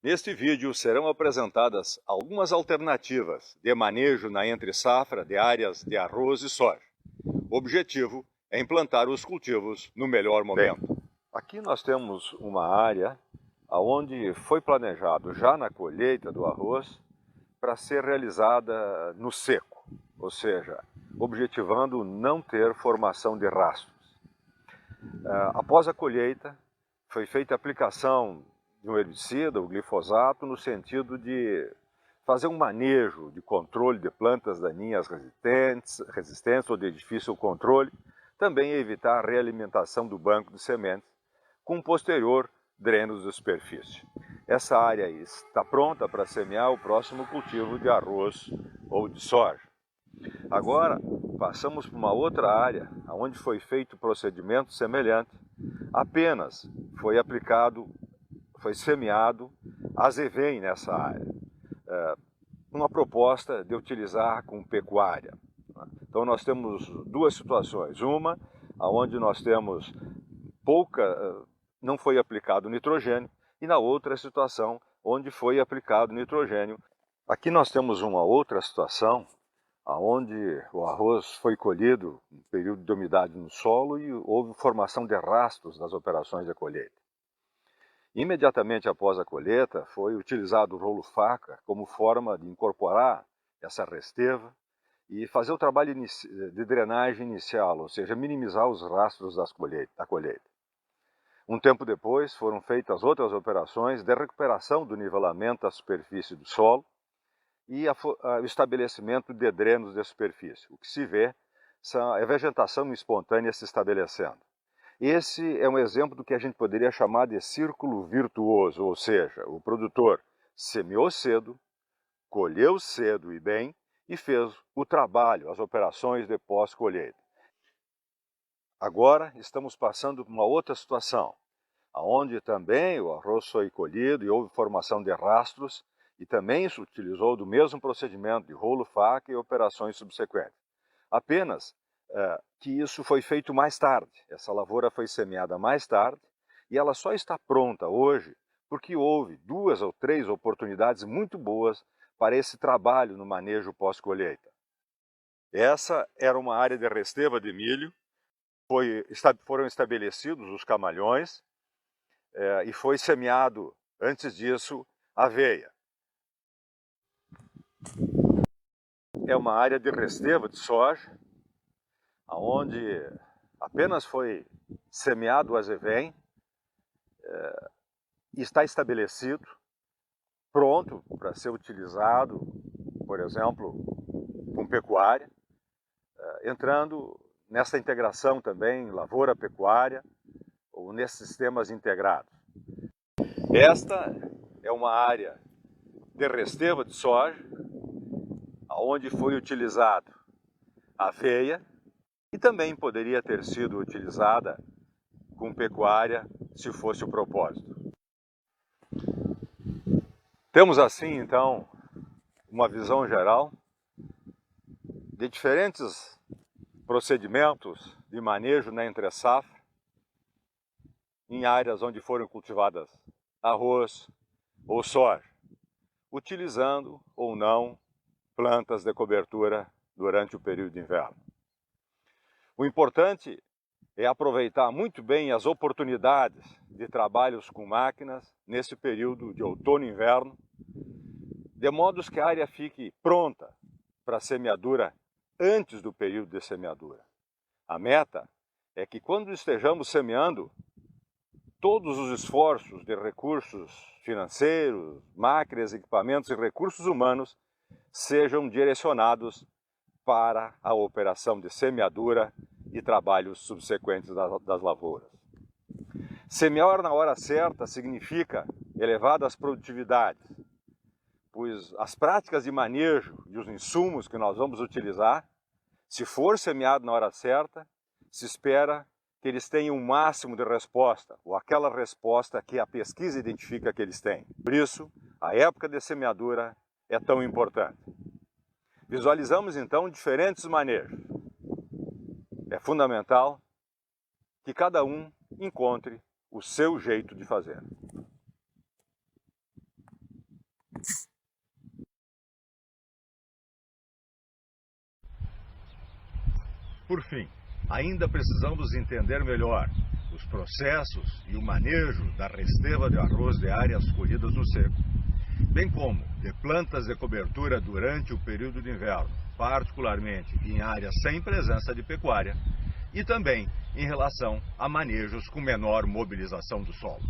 Neste vídeo serão apresentadas algumas alternativas de manejo na entre-safra de áreas de arroz e soja. O objetivo é implantar os cultivos no melhor momento. Aqui nós temos uma área onde foi planejado já na colheita do arroz para ser realizada no seco, ou seja, objetivando não ter formação de rastros. Após a colheita, foi feita a aplicação de um herbicida, o glifosato, no sentido de fazer um manejo de controle de plantas daninhas resistentes ou de difícil controle, também evitar a realimentação do banco de sementes, com posterior dreno de superfície. Essa área está pronta para semear o próximo cultivo de arroz ou de soja. Agora, passamos para uma outra área, onde foi feito procedimento semelhante, apenas foi semeado azevém nessa área, uma proposta de utilizar com pecuária. Então nós temos duas situações, uma onde nós temos não foi aplicado nitrogênio, e na outra situação onde foi aplicado nitrogênio. Aqui nós temos uma outra situação onde o arroz foi colhido em período de umidade no solo e houve formação de rastros das operações de colheita. Imediatamente após a colheita, foi utilizado o rolo-faca como forma de incorporar essa resteva e fazer o trabalho de drenagem inicial, ou seja, minimizar os rastros da colheita. Um tempo depois, foram feitas outras operações de recuperação do nivelamento da superfície do solo e o estabelecimento de drenos de superfície. O que se vê é a vegetação espontânea se estabelecendo. Esse é um exemplo do que a gente poderia chamar de círculo virtuoso, ou seja, o produtor semeou cedo, colheu cedo e bem e fez o trabalho, as operações de pós-colheita. Agora estamos passando por uma outra situação, onde também o arroz foi colhido e houve formação de rastros e também se utilizou do mesmo procedimento de rolo-faca e operações subsequentes. Apenas que isso foi feito mais tarde, essa lavoura foi semeada mais tarde e ela só está pronta hoje porque houve 2 ou 3 oportunidades muito boas para esse trabalho no manejo pós-colheita. Essa era uma área de resteva de milho, foram estabelecidos os camalhões e foi semeado, antes disso, aveia. É uma área de resteva de soja, onde apenas foi semeado o azevém e está estabelecido, pronto para ser utilizado, por exemplo, com pecuária, entrando nessa integração também lavoura-pecuária ou nesses sistemas integrados. Esta é uma área de resteva de soja, onde foi utilizado aveia e também poderia ter sido utilizada com pecuária se fosse o propósito. Temos assim, então, uma visão geral de diferentes procedimentos de manejo na entre-safra em áreas onde foram cultivadas arroz ou soja, utilizando ou não plantas de cobertura durante o período de inverno. O importante é aproveitar muito bem as oportunidades de trabalhos com máquinas nesse período de outono e inverno, de modo que a área fique pronta para semeadura antes do período de semeadura. A meta é que quando estejamos semeando, todos os esforços de recursos financeiros, máquinas, equipamentos e recursos humanos sejam direcionados para a operação de semeadura e trabalhos subsequentes das lavouras. Semear na hora certa significa elevadas produtividades, pois as práticas de manejo e os insumos que nós vamos utilizar, se for semeado na hora certa, se espera que eles tenham um máximo de resposta, ou aquela resposta que a pesquisa identifica que eles têm. Por isso, a época de semeadura é tão importante. Visualizamos então diferentes manejos. É fundamental que cada um encontre o seu jeito de fazer. por fim, ainda precisamos entender melhor os processos e o manejo da reserva de arroz de áreas colhidas no seco, bem como de plantas de cobertura durante o período de inverno, particularmente em áreas sem presença de pecuária, e também em relação a manejos com menor mobilização do solo.